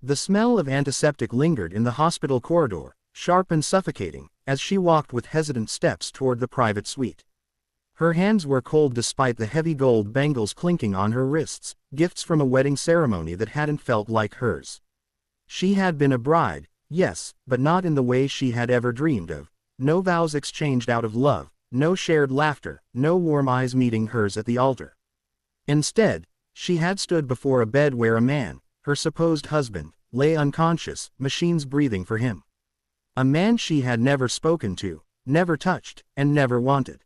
The smell of antiseptic lingered in the hospital corridor, sharp and suffocating, as she walked with hesitant steps toward the private suite. Her hands were cold despite the heavy gold bangles clinking on her wrists, gifts from a wedding ceremony that hadn't felt like hers. She had been a bride, yes, but not in the way she had ever dreamed of. No vows exchanged out of love, no shared laughter, no warm eyes meeting hers at the altar. Instead, she had stood before a bed where a man, her supposed husband, lay unconscious, machines breathing for him. A man she had never spoken to, never touched, and never wanted.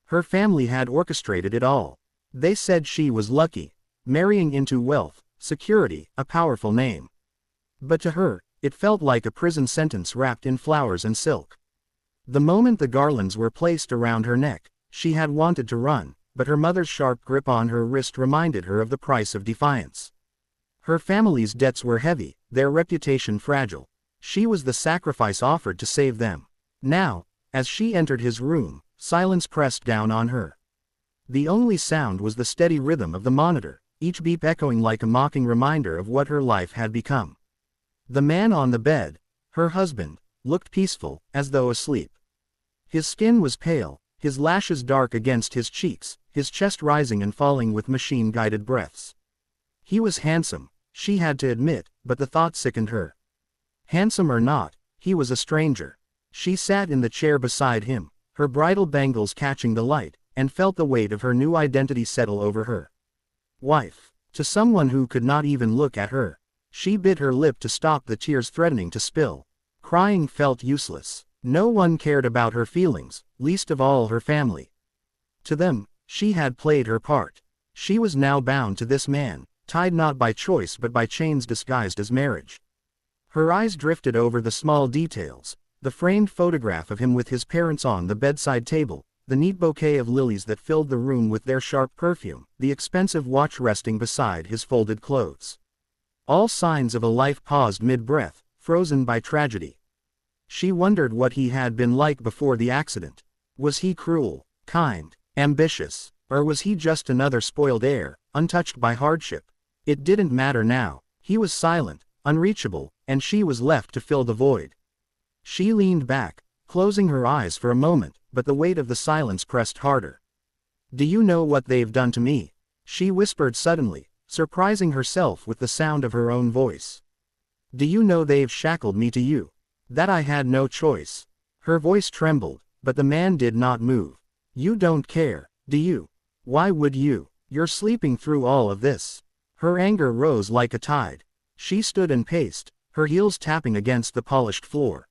Her family had orchestrated it all. They said she was lucky, marrying into wealth, security, a powerful name. But to her, it felt like a prison sentence wrapped in flowers and silk. The moment the garlands were placed around her neck, she had wanted to run, but her mother's sharp grip on her wrist reminded her of the price of defiance. Her family's debts were heavy, their reputation fragile. She was the sacrifice offered to save them. Now, as she entered his room, silence pressed down on her. The only sound was the steady rhythm of the monitor, each beep echoing like a mocking reminder of what her life had become. The man on the bed, her husband, looked peaceful, as though asleep. His skin was pale, his lashes dark against his cheeks, his chest rising and falling with machine-guided breaths. He was handsome, she had to admit, but the thought sickened her. Handsome or not, he was a stranger. She sat in the chair beside him, her bridal bangles catching the light, and felt the weight of her new identity settle over her. Wife. To someone who could not even look at her. She bit her lip to stop the tears threatening to spill. Crying felt useless. No one cared about her feelings, least of all her family. To them, she had played her part. She was now bound to this man, tied not by choice but by chains disguised as marriage. Her eyes drifted over the small details, the framed photograph of him with his parents on the bedside table, the neat bouquet of lilies that filled the room with their sharp perfume, the expensive watch resting beside his folded clothes. All signs of a life paused mid-breath, frozen by tragedy. She wondered what he had been like before the accident. Was he cruel, kind, ambitious, or was he just another spoiled heir, untouched by hardship? It didn't matter now. He was silent, unreachable, and she was left to fill the void. She leaned back, closing her eyes for a moment, but the weight of the silence pressed harder. "Do you know what they've done to me?" she whispered suddenly, surprising herself with the sound of her own voice. "Do you know they've shackled me to you? That I had no choice." Her voice trembled, but the man did not move. "You don't care, do you? Why would you? You're sleeping through all of this." Her anger rose like a tide. She stood and paced, her heels tapping against the polished floor.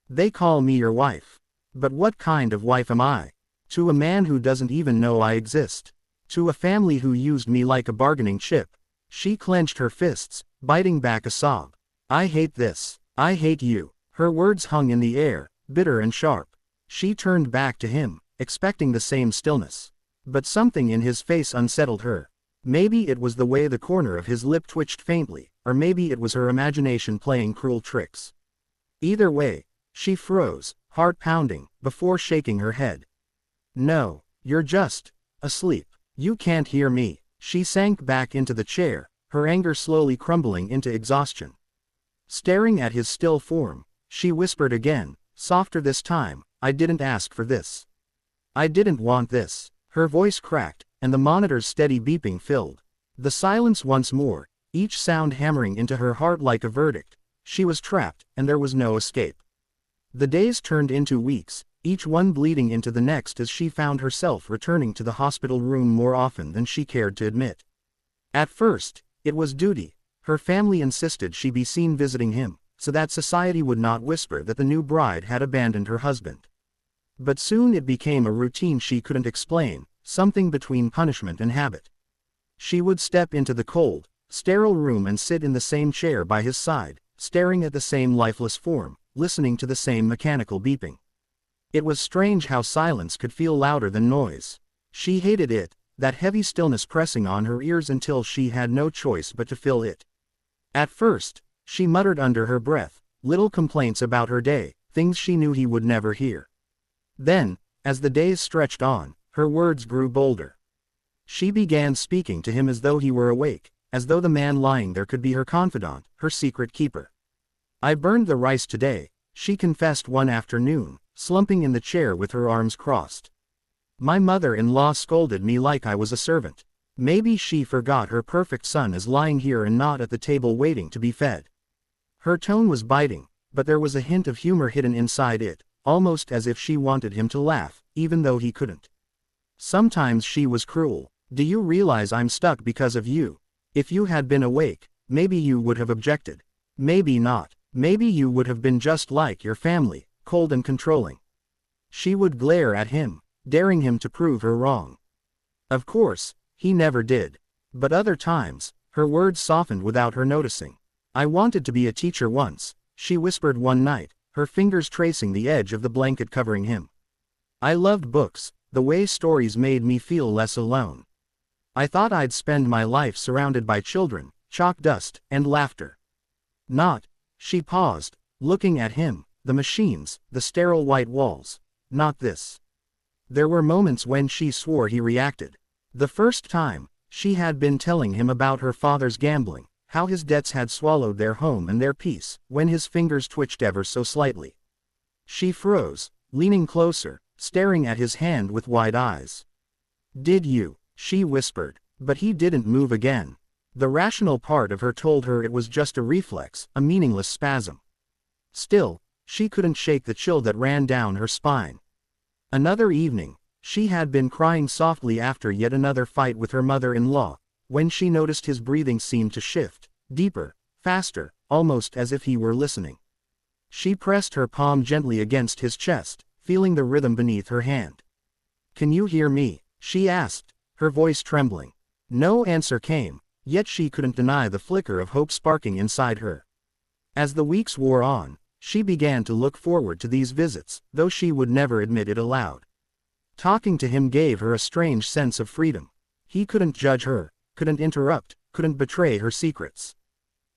"They call me your wife. But what kind of wife am I? To a man who doesn't even know I exist. To a family who used me like a bargaining chip." She clenched her fists, biting back a sob. "I hate this. I hate you." Her words hung in the air, bitter and sharp. She turned back to him, expecting the same stillness. But something in his face unsettled her. Maybe it was the way the corner of his lip twitched faintly, or maybe it was her imagination playing cruel tricks. Either way, she froze, heart pounding, before shaking her head. "No, you're just asleep. You can't hear me." She sank back into the chair, her anger slowly crumbling into exhaustion. Staring at his still form, she whispered again, softer this time, "I didn't ask for this. I didn't want this." Her voice cracked, and the monitor's steady beeping filled the silence once more, each sound hammering into her heart like a verdict. She was trapped, and there was no escape. The days turned into weeks, each one bleeding into the next as she found herself returning to the hospital room more often than she cared to admit. At first, it was duty. Her family insisted she be seen visiting him, so that society would not whisper that the new bride had abandoned her husband. But soon it became a routine she couldn't explain, something between punishment and habit. She would step into the cold, sterile room and sit in the same chair by his side, staring at the same lifeless form, listening to the same mechanical beeping. It was strange how silence could feel louder than noise. She hated it, that heavy stillness pressing on her ears until she had no choice but to fill it. At first, she muttered under her breath, little complaints about her day, things she knew he would never hear. Then, as the days stretched on, her words grew bolder. She began speaking to him as though he were awake, as though the man lying there could be her confidant, her secret keeper. "I burned the rice today," she confessed one afternoon, slumping in the chair with her arms crossed. "My mother-in-law scolded me like I was a servant. Maybe she forgot her perfect son is lying here and not at the table waiting to be fed." Her tone was biting, but there was a hint of humor hidden inside it, almost as if she wanted him to laugh, even though he couldn't. "Sometimes she was cruel. Do you realize I'm stuck because of you? If you had been awake, maybe you would have objected. Maybe not. Maybe you would have been just like your family, cold and controlling." She would glare at him, daring him to prove her wrong. Of course, he never did. But other times, her words softened without her noticing. "I wanted to be a teacher once," she whispered one night, her fingers tracing the edge of the blanket covering him. "I loved books, the way stories made me feel less alone. I thought I'd spend my life surrounded by children, chalk dust, and laughter. Not," she paused, looking at him, "the machines, the sterile white walls. Not this." There were moments when she swore he reacted. The first time, she had been telling him about her father's gambling, how his debts had swallowed their home and their peace, when his fingers twitched ever so slightly. She froze, leaning closer, staring at his hand with wide eyes. "Did you?" she whispered, but he didn't move again. The rational part of her told her it was just a reflex, a meaningless spasm. Still, she couldn't shake the chill that ran down her spine. Another evening, she had been crying softly after yet another fight with her mother-in-law, when she noticed his breathing seemed to shift, deeper, faster, almost as if he were listening. She pressed her palm gently against his chest, feeling the rhythm beneath her hand. "Can you hear me?" she asked, her voice trembling. No answer came, yet she couldn't deny the flicker of hope sparking inside her. As the weeks wore on, she began to look forward to these visits, though she would never admit it aloud. Talking to him gave her a strange sense of freedom. He couldn't judge her, couldn't interrupt, couldn't betray her secrets.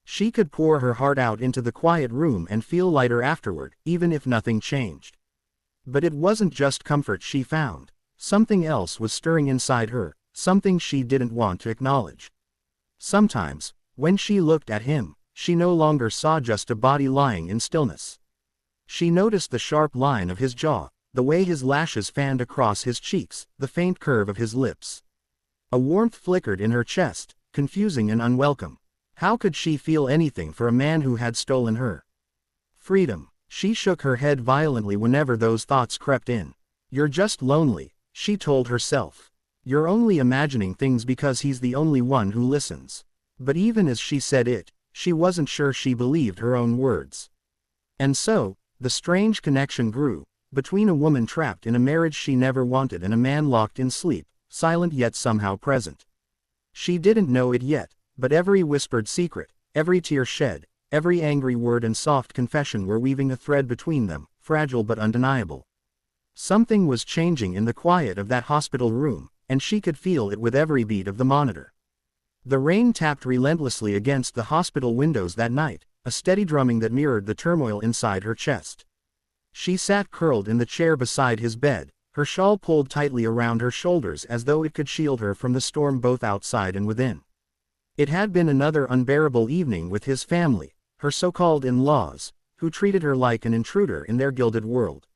She could pour her heart out into the quiet room and feel lighter afterward, even if nothing changed. But it wasn't just comfort she found. Something else was stirring inside her, something she didn't want to acknowledge. Sometimes, when she looked at him, she no longer saw just a body lying in stillness. She noticed the sharp line of his jaw, the way his lashes fanned across his cheeks, the faint curve of his lips. A warmth flickered in her chest, confusing and unwelcome. How could she feel anything for a man who had stolen her? Freedom. She shook her head violently whenever those thoughts crept in. "You're just lonely," she told herself. "You're only imagining things because he's the only one who listens." But even as she said it, she wasn't sure she believed her own words. And so, the strange connection grew, between a woman trapped in a marriage she never wanted and a man locked in sleep, silent yet somehow present. She didn't know it yet, but every whispered secret, every tear shed, every angry word and soft confession were weaving a thread between them, fragile but undeniable. Something was changing in the quiet of that hospital room, and she could feel it with every beat of the monitor. The rain tapped relentlessly against the hospital windows that night, a steady drumming that mirrored the turmoil inside her chest. She sat curled in the chair beside his bed, her shawl pulled tightly around her shoulders as though it could shield her from the storm both outside and within. It had been another unbearable evening with his family, her so-called in-laws, who treated her like an intruder in their gilded world.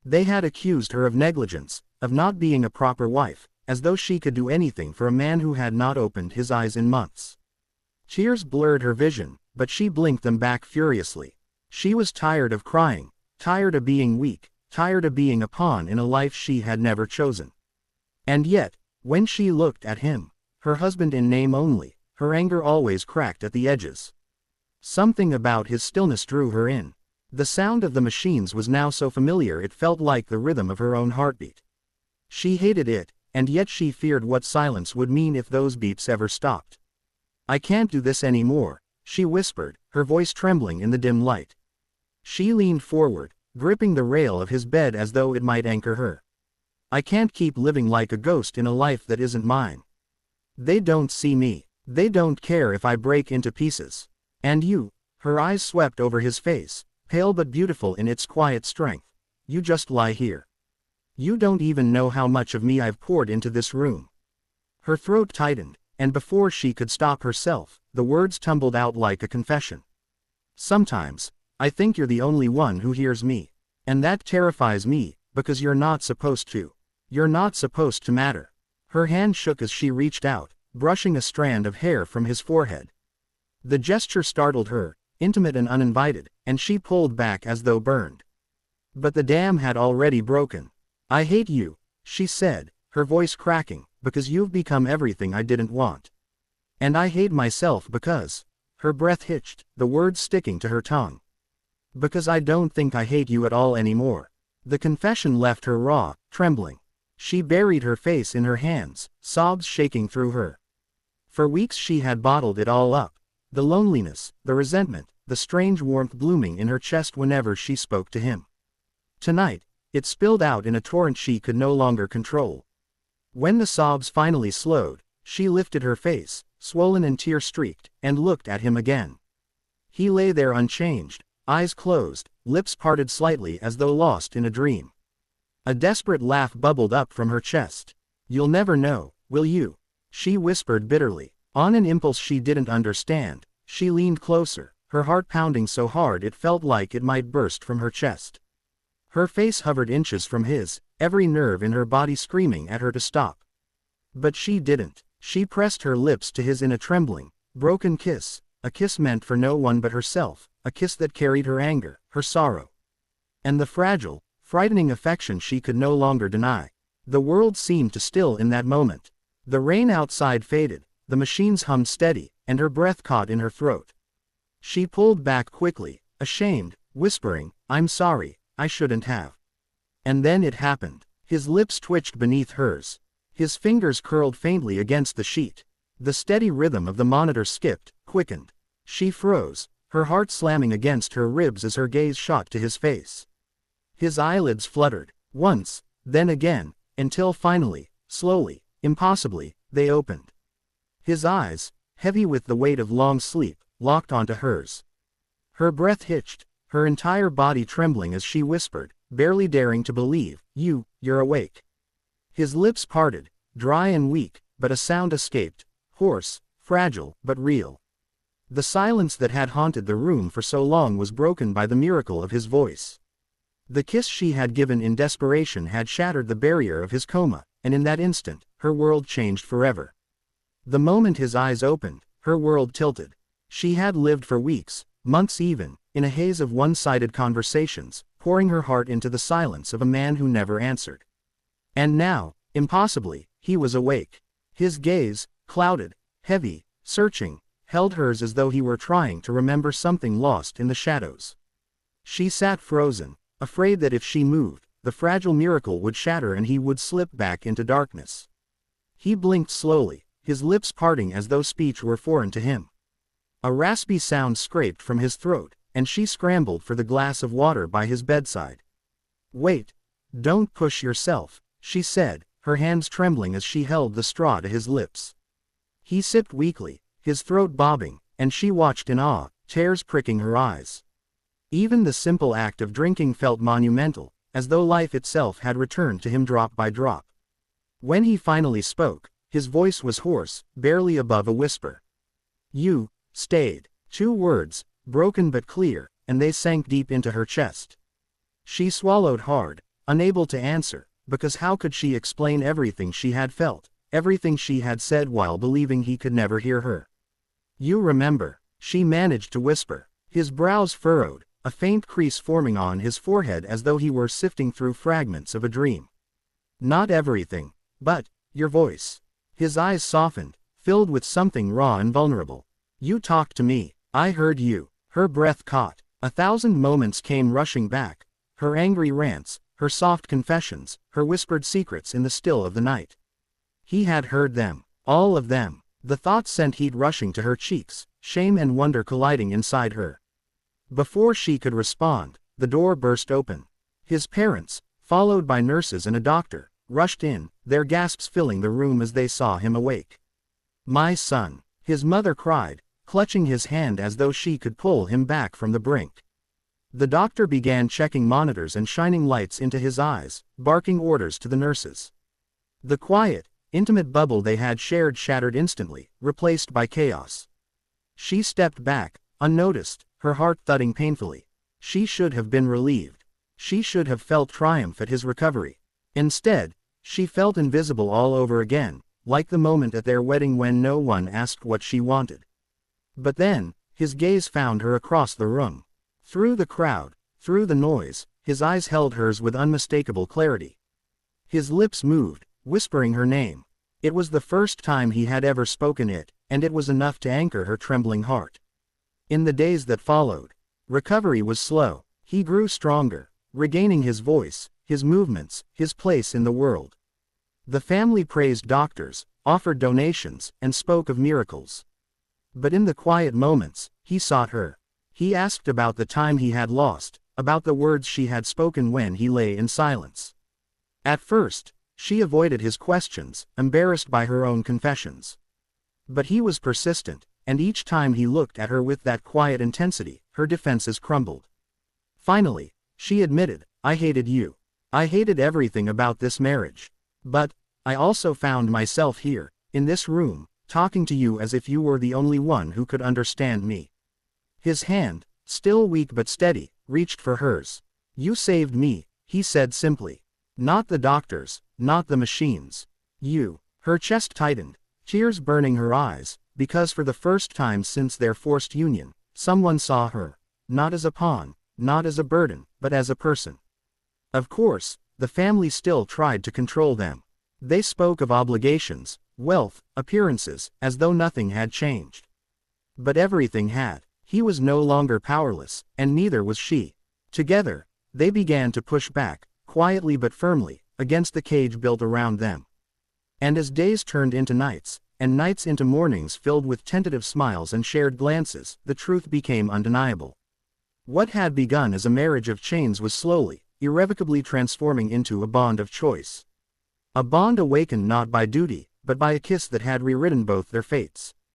They had accused her of negligence, of not being a proper wife, as though she could do anything for a man who had not opened his eyes in months. Tears blurred her vision, but she blinked them back furiously. She was tired of crying, tired of being weak, tired of being a pawn in a life she had never chosen. And yet, when she looked at him, her husband in name only, her anger always cracked at the edges. Something about his stillness drew her in. The sound of the machines was now so familiar it felt like the rhythm of her own heartbeat. She hated it, and yet she feared what silence would mean if those beeps ever stopped. "I can't do this anymore," she whispered, her voice trembling in the dim light. She leaned forward, gripping the rail of his bed as though it might anchor her. "I can't keep living like a ghost in a life that isn't mine. They don't see me. They don't care if I break into pieces. And you," her eyes swept over his face, pale but beautiful in its quiet strength, "you just lie here. You don't even know how much of me I've poured into this room." Her throat tightened, and before she could stop herself, the words tumbled out like a confession. Sometimes, I think you're the only one who hears me. And that terrifies me, because you're not supposed to. You're not supposed to matter. Her hand shook as she reached out, brushing a strand of hair from his forehead. The gesture startled her, intimate and uninvited, and she pulled back as though burned. But the dam had already broken. I hate you, she said, her voice cracking, because you've become everything I didn't want. And I hate myself because... Her breath hitched, the words sticking to her tongue. Because I don't think I hate you at all anymore. The confession left her raw, trembling. She buried her face in her hands, sobs shaking through her. For weeks she had bottled it all up. The loneliness, the resentment, the strange warmth blooming in her chest whenever she spoke to him. Tonight, it spilled out in a torrent she could no longer control. When the sobs finally slowed, she lifted her face, swollen and tear-streaked, and looked at him again. He lay there unchanged, eyes closed, lips parted slightly as though lost in a dream. A desperate laugh bubbled up from her chest. You'll never know, will you? She whispered bitterly. On an impulse she didn't understand, she leaned closer, her heart pounding so hard it felt like it might burst from her chest. Her face hovered inches from his, every nerve in her body screaming at her to stop. But she didn't. She pressed her lips to his in a trembling, broken kiss, a kiss meant for no one but herself, a kiss that carried her anger, her sorrow. And the fragile, frightening affection she could no longer deny. The world seemed to still in that moment. The rain outside faded, the machines hummed steady, and her breath caught in her throat. She pulled back quickly, ashamed, whispering, I'm sorry, I shouldn't have. And then it happened. His lips twitched beneath hers. His fingers curled faintly against the sheet. The steady rhythm of the monitor skipped, quickened. She froze, her heart slamming against her ribs as her gaze shot to his face. His eyelids fluttered, once, then again, until finally, slowly, impossibly, they opened. His eyes, heavy with the weight of long sleep, locked onto hers. Her breath hitched, her entire body trembling as she whispered, barely daring to believe, you're awake. His lips parted, dry and weak, but a sound escaped, hoarse, fragile, but real. The silence that had haunted the room for so long was broken by the miracle of his voice. The kiss she had given in desperation had shattered the barrier of his coma, and in that instant, her world changed forever. The moment his eyes opened, her world tilted. She had lived for weeks, months even, in a haze of one-sided conversations, pouring her heart into the silence of a man who never answered. And now, impossibly, he was awake. His gaze, clouded, heavy, searching, held hers as though he were trying to remember something lost in the shadows. She sat frozen, afraid that if she moved, the fragile miracle would shatter and he would slip back into darkness. He blinked slowly, his lips parting as though speech were foreign to him. A raspy sound scraped from his throat, and she scrambled for the glass of water by his bedside. Wait. Don't push yourself, she said, her hands trembling as she held the straw to his lips. He sipped weakly, his throat bobbing, and she watched in awe, tears pricking her eyes. Even the simple act of drinking felt monumental, as though life itself had returned to him drop by drop. When he finally spoke, his voice was hoarse, barely above a whisper. You stayed. 2 words, broken but clear, and they sank deep into her chest. She swallowed hard, unable to answer, because how could she explain everything she had felt, everything she had said while believing he could never hear her? You remember, she managed to whisper. His brows furrowed, a faint crease forming on his forehead as though he were sifting through fragments of a dream. Not everything, but your voice. His eyes softened, filled with something raw and vulnerable. You talked to me, I heard you. Her breath caught. 1,000 moments came rushing back, her angry rants, her soft confessions, her whispered secrets in the still of the night. He had heard them, all of them. The thoughts sent heat rushing to her cheeks, shame and wonder colliding inside her. Before she could respond, the door burst open. His parents, followed by nurses and a doctor, rushed in, their gasps filling the room as they saw him awake. My son, his mother cried, clutching his hand as though she could pull him back from the brink. The doctor began checking monitors and shining lights into his eyes, barking orders to the nurses. The quiet, intimate bubble they had shared shattered instantly, replaced by chaos. She stepped back, unnoticed, her heart thudding painfully. She should have been relieved. She should have felt triumph at his recovery. Instead, she felt invisible all over again, like the moment at their wedding when no one asked what she wanted. But then, his gaze found her across the room. Through the crowd, through the noise, his eyes held hers with unmistakable clarity. His lips moved, whispering her name. It was the first time he had ever spoken it, and it was enough to anchor her trembling heart. In the days that followed, recovery was slow. He grew stronger, regaining his voice, his movements, his place in the world. The family praised doctors, offered donations, and spoke of miracles. But in the quiet moments, he sought her. He asked about the time he had lost, about the words she had spoken when he lay in silence. At first, she avoided his questions, embarrassed by her own confessions. But he was persistent, and each time he looked at her with that quiet intensity, her defenses crumbled. Finally, she admitted, "I hated you. I hated everything about this marriage. But I also found myself here, in this room, talking to you as if you were the only one who could understand me." His hand, still weak but steady, reached for hers. "You saved me," he said simply. "Not the doctors, not the machines. You." Her chest tightened, tears burning her eyes, because for the first time since their forced union, someone saw her, not as a pawn, not as a burden, but as a person. Of course, the family still tried to control them. They spoke of obligations, wealth, appearances, as though nothing had changed. But everything had. He was no longer powerless, and neither was she. Together, they began to push back, quietly but firmly, against the cage built around them. And as days turned into nights, and nights into mornings filled with tentative smiles and shared glances, the truth became undeniable. What had begun as a marriage of chains was slowly, irrevocably transforming into a bond of choice. A bond awakened not by duty, but by a kiss that had rewritten both their fates.